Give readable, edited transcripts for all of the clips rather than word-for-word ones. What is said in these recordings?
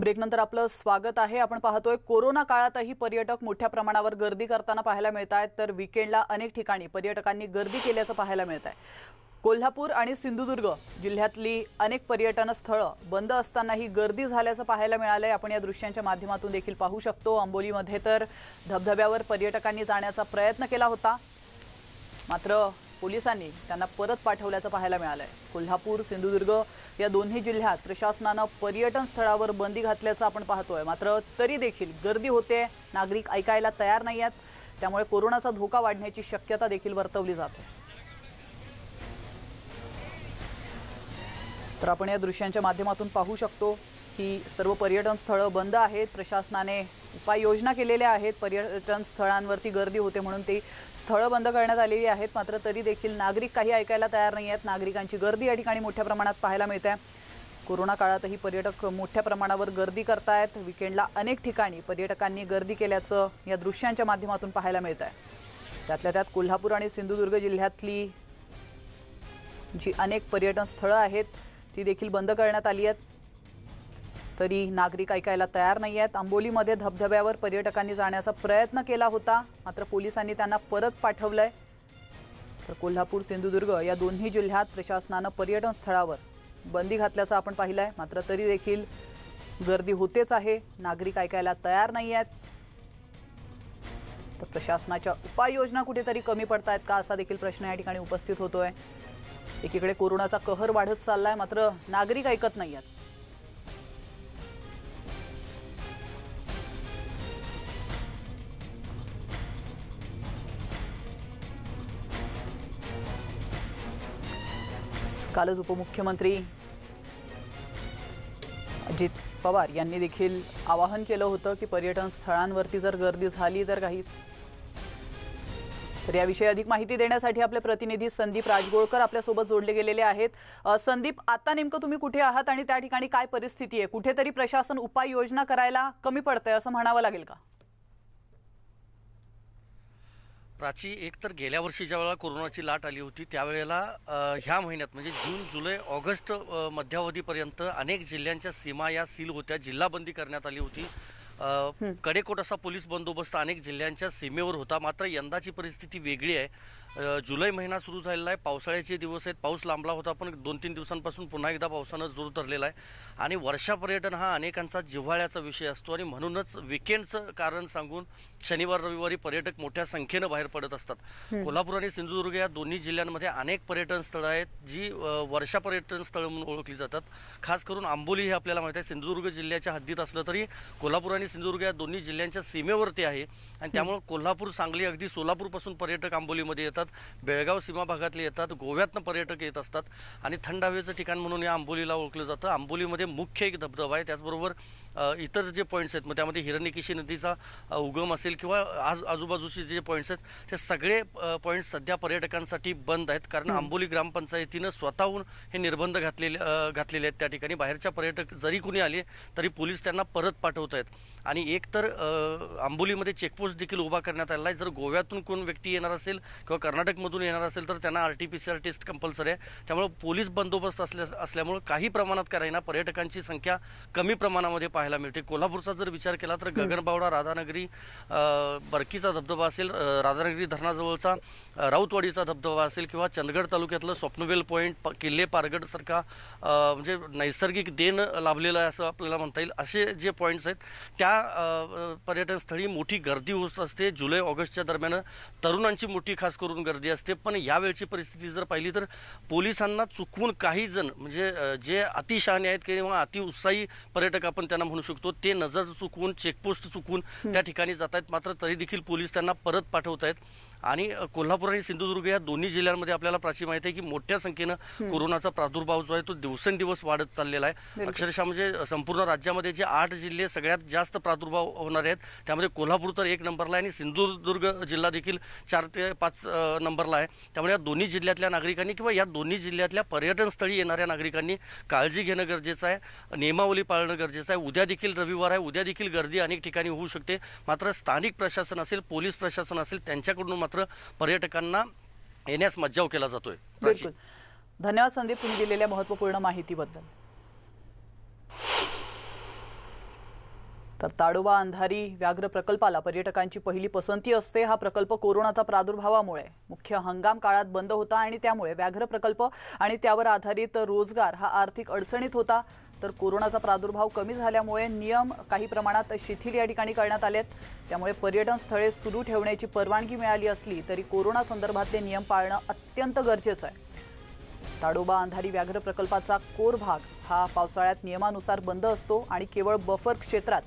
ब्रेकनंतर आपलं स्वागत आहे। आपण पाहतोय कोरोना काळातही पर्यटक मोठ्या प्रमाणावर गर्दी करताना पाहायला मिळत आहेत, तर वीकेंडला अनेक ठिकाणी पर्यटकांनी गर्दी केल्याचं पाहायला मिळत आहे। कोल्हापूर आणि सिंधुदुर्ग जिल्ह्यातली अनेक पर्यटन स्थळं बंद असतानाही गर्दी झाल्याचं पाहायला मिळालंय। आपण या दृश्यांच्या माध्यमातून देखील पाहू शकतो। आंबोलीमध्ये तर धबधब्यावर पर्यटकांनी जाण्याचा प्रयत्न केला होता, मात्र पोलिसांनी त्यांना परत पाठवल्याचं पाहायला मिळालंय। कोल्हापूर सिंधुदुर्ग या दोन्ही जिल्ह्यात प्रशासनाने पर्यटन स्थळावर बंदी घातल्याचं आपण पाहतोय, मात्र तरी देखील गर्दी होते, नागरिक ऐकायला तयार नाहीयेत, त्यामुळे कोरोनाचा धोका वाढण्याची शक्यता देखील वर्तवली जाते। तर आपण या दृश्यांच्या माध्यमातून पाहू शकतो की सर्व पर्यटन स्थळं बंद आहेत। प्रशासनाने उपाययोजना केलेल्या आहेत। पर्यटन स्थळांवरती गर्दी होते म्हणून ती स्थळं बंद करण्यात आलेली आहेत, मात्र तरी देखील नागरिक काही ऐकायला तयार नाही आहेत। नागरिकांची गर्दी या ठिकाणी मोठ्या प्रमाणात पाहायला मिळते। कोरोना काळातही पर्यटक मोठ्या प्रमाणावर गर्दी करतायत। वीकेंडला अनेक ठिकाणी पर्यटकांनी गर्दी केल्याचं या दृश्यांच्या माध्यमातून पाहायला मिळत आहे। त्यातल्या त्यात कोल्हापूर आणि सिंधुदुर्ग जिल्ह्यातली जी अनेक पर्यटन स्थळं आहेत ती देखील बंद करण्यात आली आहेत, तरी नागरिक ऐकायला तयार नाही आहेत। आंबोलीमध्ये धबधब्यावर पर्यटकांनी जाण्याचा प्रयत्न केला होता, मात्र पोलिसांनी त्यांना परत पाठवलंय। तर कोल्हापूर सिंधुदुर्ग या दोन्ही जिल्ह्यात प्रशासनाने पर्यटन स्थळावर बंदी घातल्याचं आपण पाहिलंय, मात्र तरी देखील गर्दी होतेच आहे, नागरिक ऐकायला तयार नाही आहेत। तर प्रशासनाच्या उपाययोजना कुठेतरी कमी पडतायत का असा देखील प्रश्न या ठिकाणी उपस्थित होतोय। एकीकडे कोरोनाचा कहर वाढत चाललाय, मात्र नागरिक ऐकत नाहीयेत। कालच उपमुख्यमंत्री अजित पवार यांनी देखील आवाहन केलं होतं की पर्यटन स्थळांवरती जर गर्दी झाली तर काही। तर याविषयी अधिक माहिती देण्यासाठी आपले प्रतिनिधी संदीप राजगोळकर आपल्यासोबत जोडले गेलेले आहेत। संदीप, आता नेमकं तुम्ही कुठे आहात आणि त्या ठिकाणी काय परिस्थिती आहे? कुठेतरी प्रशासन उपाययोजना करायला कमी पडतंय असं म्हणावं लागेल का? प्राची, एक तर गेल्या वर्षी ज्यावेळेला कोरोनाची लाट आली होती त्यावेळेला ह्या महिन्यात म्हणजे जून जुलै ऑगस्ट मध्यावधीपर्यंत अनेक जिल्ह्यांच्या सीमा या सील होत्या, जिल्हाबंदी करण्यात आली होती। कडेकोट असा पोलीस बंदोबस्त अनेक जिल्ह्यांच्या सीमेवर होता। मात्र यंदाची परिस्थिती वेगळी आहे। जुलै महिना सुरू झालेला आहे, पावसाळ्याचे दिवस आहेत, पाऊस लांबला होता, पण 2-3 दिवसांपासून पुन्हा एकदा पावसानं जोर धरलेला आहे आणि वर्षा पर्यटन हा अनेकांचा जिव्हाळ्याचा विषय असतो आणि म्हणूनच विकेंडचं कारण सांगून शनिवार रविवारी पर्यटक मोठ्या संख्येनं बाहेर पडत असतात। कोल्हापूर आणि सिंधुदुर्ग या दोन्ही जिल्ह्यांमध्ये अनेक पर्यटन स्थळं आहेत जी वर्षा पर्यटन स्थळं म्हणून ओळखली जातात। खास करून आंबोली हे आपल्याला माहिती आहे सिंधुदुर्ग जिल्ह्याच्या हद्दीत असलं तरी कोल्हापूर आणि सिंधुदुर्ग या दोन्ही जिल्ह्यांच्या सीमेवरती आहे आणि त्यामुळे कोल्हापूर, सांगली, अगदी सोलापूरपासून पर्यटक आंबोलीमध्ये येतात, बेळगाव सीमा भागातले येतात, गोव्यातनं पर्यटक येत असतात आणि थंड हवेचं ठिकाण म्हणून या आंबोलीला ओळखलं जातं। आंबोलीमध्ये मुख्य एक धबधबा आहे, त्याचबरोबर इतर जे पॉईंट्स आहेत, मग त्यामध्ये हिरण्यकेशी नदीचा उगम असेल किंवा आजूबाजूचे जे पॉईंट्स आहेत ते सगळे पॉईंट्स सध्या पर्यटकांसाठी बंद आहेत, कारण आंबोली ग्रामपंचायतीनं स्वतःहून हे निर्बंध घातलेले आहेत। त्या ठिकाणी बाहेरच्या पर्यटक जरी कुणी आले तरी पोलीस त्यांना परत पाठवत आहेत आणि एक तर आंबोलीमध्ये चेकपोस्ट देखील उभा करण्यात आलेला आहे। जर गोव्यातून कोण व्यक्ती येणार असेल किंवा कर्नाटकमधून येणार असेल तर त्यांना RT-PCR टेस्ट कंपल्सरी आहे। त्यामुळे पोलीस बंदोबस्त असल्यामुळे काही प्रमाणात करायना पर्यटकांची संख्या कमी प्रमाणामध्ये पाहायला मिळते। कोल्हापूरचा जर विचार केला तर गगनबावडा, राधानगरी, बरकीचा धबधबा असेल, राधानगरी धरणाजवळचा राऊतवाडीचा धबधबा असेल किंवा चंदगड तालुक्यातलं स्वप्नवेल पॉईंट, किल्ले पारगड सारखा म्हणजे नैसर्गिक देण लाभलेलं आहे असं आपल्याला म्हणता येईल, असे जे पॉईंट्स आहेत त्या पर्यटन स्थळी मोठी गर्दी होत असते। जुलै ऑगस्टच्या दरम्यान तरुणांची मोठी खास करून गर्दी असते, पण यावेळची परिस्थिती जर पाहिली तर पोलिसांना चुकवून काही जण म्हणजे जे अतिशहाणे आहेत किंवा अतिउत्साही पर्यटक आपण त्यांना म्हणू शकतो ते नजर चुकवून, चेकपोस्ट चुकवून त्या ठिकाणी जात आहेत, मात्र तरी देखील पोलीस त्यांना परत पाठवत आहेत। आणि कोल्हापूर आणि सिंधुदुर्ग या दोन्ही जिल्ह्यांमध्ये आपल्याला प्राची माहिती आहे की मोठ्या संख्येनं कोरोनाचा प्रादुर्भाव जो आहे तो दिवसेंदिवस वाढत चाललेला आहे। अक्षरशः म्हणजे संपूर्ण राज्यामध्ये जे 8 जिल्हे सगळ्यात जास्त प्रादुर्भाव होणारे आहेत त्यामध्ये कोल्हापूर तर 1 नंबरला आहे आणि सिंधुदुर्ग जिल्हा देखील 4 ते 5 नंबरला आहे। त्यामुळे या दोन्ही जिल्ह्यातल्या नागरिकांनी किंवा या दोन्ही जिल्ह्यातल्या पर्यटन स्थळी येणाऱ्या नागरिकांनी काळजी घेणं गरजेचं आहे, नियमावली पाळणं गरजेचं आहे। उद्या देखील रविवार आहे, उद्या देखील गर्दी अनेक ठिकाणी होऊ शकते, मात्र स्थानिक प्रशासन असेल, पोलीस प्रशासन असेल त्यांच्याकडून मात्र पर्यटकांना येण्यास मज्जाव केला जातोय। बिलकुल, धन्यवाद संदीप, तुम्ही दिलेल्या महत्त्वपूर्ण माहितीबद्दल। तर ताडोबा अंधारी व्याघ्र प्रकल्पाला पर्यटकांची पहिली पसंती असते। हा प्रकल्प कोरोनाचा प्रादुर्भावामुळे मुख्य हंगाम काळात बंद होता आणि त्यामुळे व्याघ्र प्रकल्प आणि त्यावर आधारित रोजगार हा आर्थिक अडचणीत होता। तर कोरोनाचा प्रादुर्भाव कमी झाल्यामुळे नियम काही प्रमाणात शिथिल या ठिकाणी करण्यात आलेत। त्यामुळे पर्यटन स्थळे सुरू ठेवण्याची परवानगी मिळाली असली तरी कोरोना संदर्भातले नियम पाळणं अत्यंत गरजेचं आहे। ताडोबा अंधारी व्याघ्र प्रकल्पाचा कोर भाग हा पावसाळ्यात नियमानुसार बंद असतो आणि केवळ बफर क्षेत्रात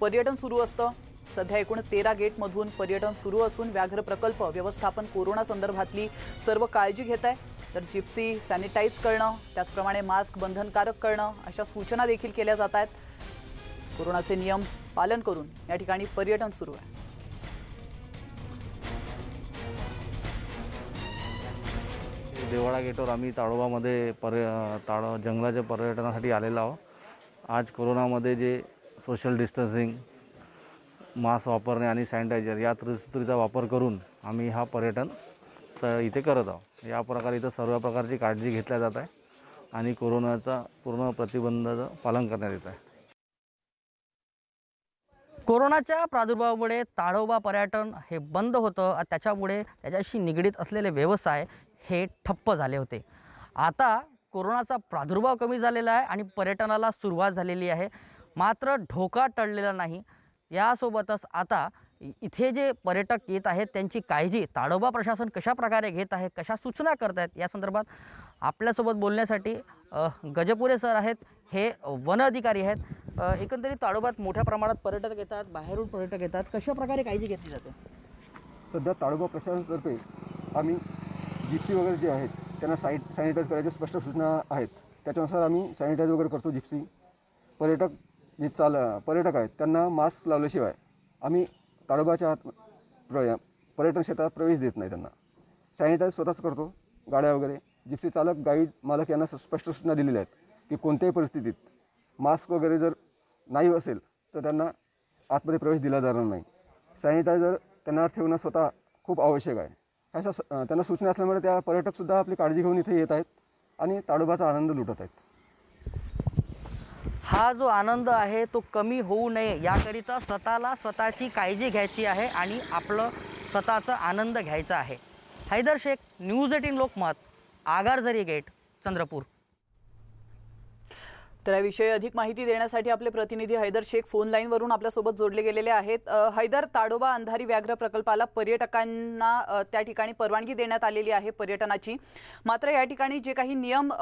पर्यटन सुरू असतं। सध्या एकूण 13 गेटमधून पर्यटन सुरू असून व्याघ्र प्रकल्प व्यवस्थापन कोरोना संदर्भातली सर्व काळजी घेत आहे। तर जिप्सी सॅनिटाईज करणं, त्याचप्रमाणे मास्क बंधनकारक करणं अशा सूचना देखील केल्या जात आहेत। कोरोनाचे नियम पालन करून या ठिकाणी पर्यटन सुरू आहे। देवळा गेटवर आम्ही ताडोबामध्ये जंगलाच्या पर्यटनासाठी आलेलो आहोत। आज कोरोनामध्ये जे सोशल डिस्टन्सिंग, मास्क वापरणे आणि सॅनिटायझर या त्रिसूत्रीचा वापर करून आम्ही हा पर्यटन इथे करत आहोत। या प्रकारे इथं सर्व प्रकारची काळजी घेतल्या जात आहे आणि कोरोनाचा पूर्ण प्रतिबंधाचं पालन करण्यात येत आहे। कोरोनाच्या प्रादुर्भावामुळे ताडोबा पर्यटन हे बंद होतं। त्याच्यामुळे त्याच्याशी निगडीत असलेले व्यवसाय हे ठप्प झाले होते। आता कोरोनाचा प्रादुर्भाव कमी झालेला आहे आणि पर्यटनाला सुरुवात झालेली आहे, मात्र धोका टळलेला नाही। यासोबतच आता इथे जे पर्यटक येत आहेत त्यांची काळजी ताडोबा प्रशासन कशा प्रकारे घेत आहे, कशा सूचना करत आहेत, या संदर्भात आपल्यासोबत बोलण्यासाठी गजपुरे सर आहेत। हे वन अधिकारी आहेत। एकंदरीत ताडोबात मोठ्या प्रमाणात पर्यटक येतात, बाहेरून पर्यटक येतात, कशा प्रकारे काळजी घेतली जाते? सध्या ताडोबा प्रशासनातर्फे आम्ही जिप्सी वगैरे जे आहेत त्यांना सॅनिटाईज करायच्या स्पष्ट सूचना आहेत। त्याच्यानुसार आम्ही सॅनिटाईज वगैरे करतो। जिप्सी पर्यटक आहेत त्यांना मास्क लावल्याशिवाय आम्ही ताडोबाच्या पर्यटन क्षेत्रात प्रवेश देत नाही। त्यांना सॅनिटाईज स्वतःच करतो। गाड्या वगैरे जिप्सी चालक, गाईड मालक यांना स्पष्ट सूचना दिलेल्या आहेत की कोणत्याही परिस्थितीत मास्क वगैरे जर नाही असेल तर त्यांना आतमध्ये प्रवेश दिला जाणार नाही। सॅनिटायझर त्यांना ठेवणं स्वतः खूप आवश्यक आहे। अशा त्यांना सूचना असल्यामुळे त्या पर्यटकसुद्धा आपली काळजी घेऊन इथे येत आहेत आणि ताडोबाचा आनंद लुटत आहेत। हा जो आनंद आहे तो कमी होऊ नये याकरिता स्वतःची काळजी घ्यायची आहे आणि आपलं स्वतःचा आनंद घ्यायचा आहे। Haidar Shaikh, news 18 Lokmat, Agarzari gate, Chandrapur. तर याविषयी अधिक माहिती देण्यासाठी आपले प्रतिनिधी हैदर शेख फोन लाईनवरून आपल्यासोबत जोडले गेलेले आहेत। हैदर, ताडोबा अंधारी व्याघ्र प्रकल्पाला पर्यटकांना त्या ठिकाणी परवानगी देण्यात आलेली आहे पर्यटनाची, मात्र या ठिकाणी जे काही नियम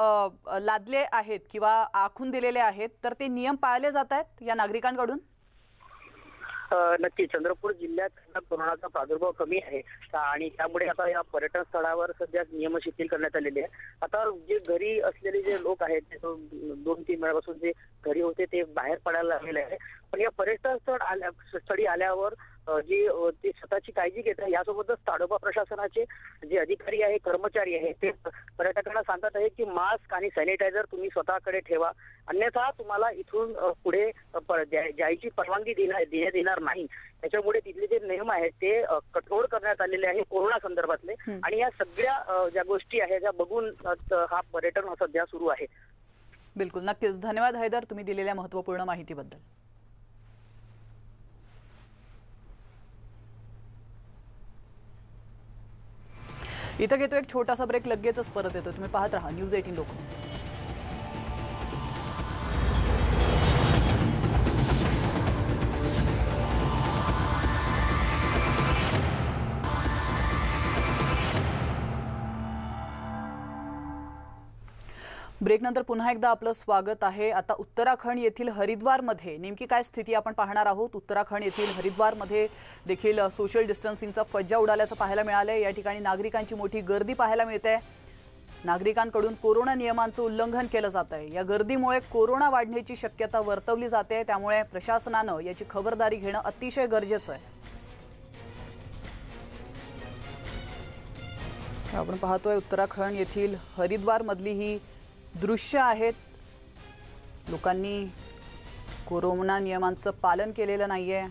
लादले आहेत किंवा आखून दिलेले आहेत तर ते नियम पाळले जात आहेत या नागरिकांकडून? नक्की चंद्रपूर जिल्ह्यात कोरोनाचा प्रादुर्भाव कमी आहे आणि त्यामुळे आता या पर्यटन स्थळावर सध्या नियम शिथिल करण्यात आलेले आहे। आता जे घरी असलेले जे लोक आहेत 2-3 महिन्यापासून जे घरी होते ते बाहेर पडायला लागलेले आहे, पण या पर्यटन स्थळी आल्यावर जी ते स्वतःची काळजी घेत आहे। यासोबतच ताडोबा प्रशासनाचे जे अधिकारी आहे, कर्मचारी आहे, ते पर्यटकांना सांगत आहे की मास्क आणि सॅनिटायझर तुम्ही स्वतःकडे ठेवा, अन्यथा तुम्हाला इथून पुढे जायची परवानगी देण्यात येणार नाही। त्याच्यामुळे तिथले जे नियम आहेत ते कठोर करण्यात आलेले आहे कोरोना संदर्भातले, आणि या सगळ्या ज्या गोष्टी आहेत त्या बघून हा पर्यटन सध्या सुरू आहे। बिलकुल, नक्कीच। धन्यवाद हैदर, तुम्ही दिलेल्या महत्त्वपूर्ण माहितीबद्दल। इथं घेतो एक छोटासा ब्रेक, लगेचच परत येतो। तुम्ही पाहत राहा न्यूज 18 लोकमत। ब्रेकनंतर पुन्हा एकदा आपलं स्वागत आहे। आता उत्तराखंड येथील हरिद्वारमध्ये नेमकी काय स्थिती आपण पाहणार आहोत। उत्तराखंड येथील हरिद्वारमध्ये देखील सोशल डिस्टन्सिंगचा फज्जा उडाल्याचं पाहायला मिळालंय। या ठिकाणी नागरिकांची मोठी गर्दी पाहायला मिळते। नागरिकांकडून कोरोना नियमांचं उल्लंघन केलं जात आहे। या गर्दीमुळे कोरोना वाढण्याची शक्यता वर्तवली जाते, त्यामुळे प्रशासनानं याची खबरदारी घेणं अतिशय गरजेचं आहे। आपण पाहतोय उत्तराखंड येथील हरिद्वारमधली ही दृश्य आहेत। लोकांनी कोरोना नियमांचं पालन केलेलं नाहीये।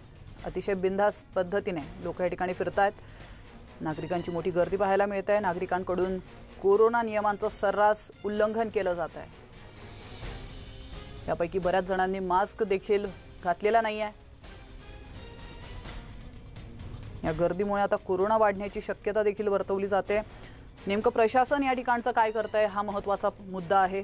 अतिशय बिनधास्त पद्धतीने लोक या ठिकाणी फिरतात। नागरिकांची मोठी गर्दी पाहायला मिळते। नागरिकांकडून कोरोना नियमांचं सर्रास उल्लंघन केलं जात आहे। यापैकी बऱ्याच जणांनी मास्क देखील घातलेला नाहीये। या गर्दीमुळे आता कोरोना वाढण्याची शक्यता देखील वर्तवली जाते। नेमकं प्रशासन या ठिकाणचं काय करतंय हा महत्त्वाचा मुद्दा आहे।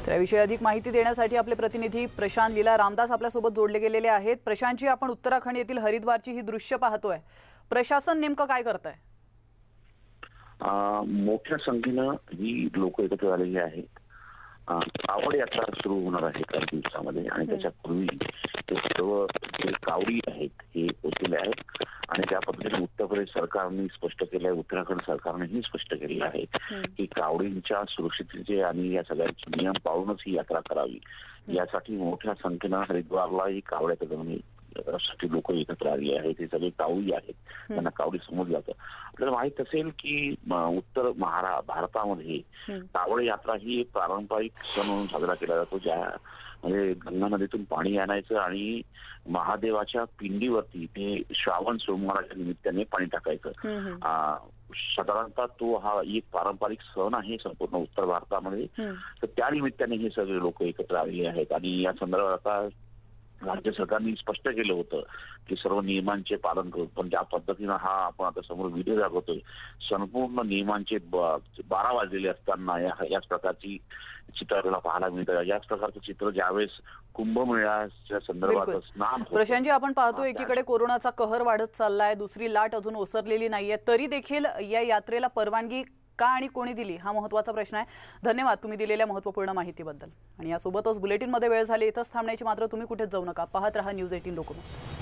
तर याविषयी अधिक माहिती देण्यासाठी आपले प्रतिनिधी प्रशांत लीला रामदास आपल्यासोबत जोडले गेलेले आहेत। प्रशांतजी, आपण उत्तराखंड येथील हरिद्वारची ही दृश्य पाहतोय, प्रशासन नेमकं काय करतंय? मोठ्या संख्येनं ही लोक एकत्र झालेली आहेत। कावड यात्रा सुरू होणार आहे काही दिवसामध्ये आणि त्याच्यापूर्वी ते सर्व जे कावडी आहेत हे पोहोचलेले आहेत आणि त्या पद्धतीने उत्तर प्रदेश सरकारने स्पष्ट केलं आहे, उत्तराखंड सरकारनेही स्पष्ट केलेलं आहे की कावडींच्या सुरक्षिततेचे आणि या सगळ्यांचे नियम पाळूनच ही यात्रा करावी। यासाठी मोठ्या संख्येनं हरिद्वारला ही कावड्याच्या जमिनी साठी लोक एकत्र आली आहेत। हे सगळे कावडी आहेत, त्यांना कावडी समजलं जातं। आपल्याला माहित असेल की उत्तर भारतामध्ये कावड यात्रा ही एक पारंपरिक सण म्हणून साजरा केला जातो, ज्या म्हणजे गंगा नदीतून पाणी आणायचं आणि महादेवाच्या पिंडीवरती ते श्रावण सोमवाराच्या निमित्ताने पाणी टाकायचं। साधारणतः तो हा एक पारंपरिक सण आहे संपूर्ण उत्तर भारतामध्ये। तर त्या निमित्ताने हे सगळे लोक एकत्र आलेले आहेत आणि या संदर्भात आता राज्य सरकारने स्पष्ट केलं होतं की सर्व नियमांचे पालन करू, पण ज्या पद्धतीनं हा आपण आता समोर व्हिडिओ दाखवतोय, संपूर्ण नियमांचे 12 वाजलेले असताना याच प्रकारची चित्र आपल्याला पाहायला मिळतं। याच प्रकारचं चित्र ज्यावेळेस कुंभमेळ्याच्या संदर्भात स्नान होतं। प्रशांतजी, आपण पाहतो एकीकडे कोरोनाचा कहर वाढत चाललाय, दुसरी लाट अजून ओसरलेली नाहीये, तरी देखील या यात्रेला परवानगी का आणि कोणी दिली हा महत्त्वाचा प्रश्न आहे। धन्यवाद तुम्ही दिलेल्या महत्त्वपूर्ण माहितीबद्दल। आणि यासोबतच बुलेटिनमध्ये वेळ झाली, इथंच थांबण्याची, मात्र तुम्ही कुठेच जाऊ नका, पाहत रहा न्यूज 18 लोकमत।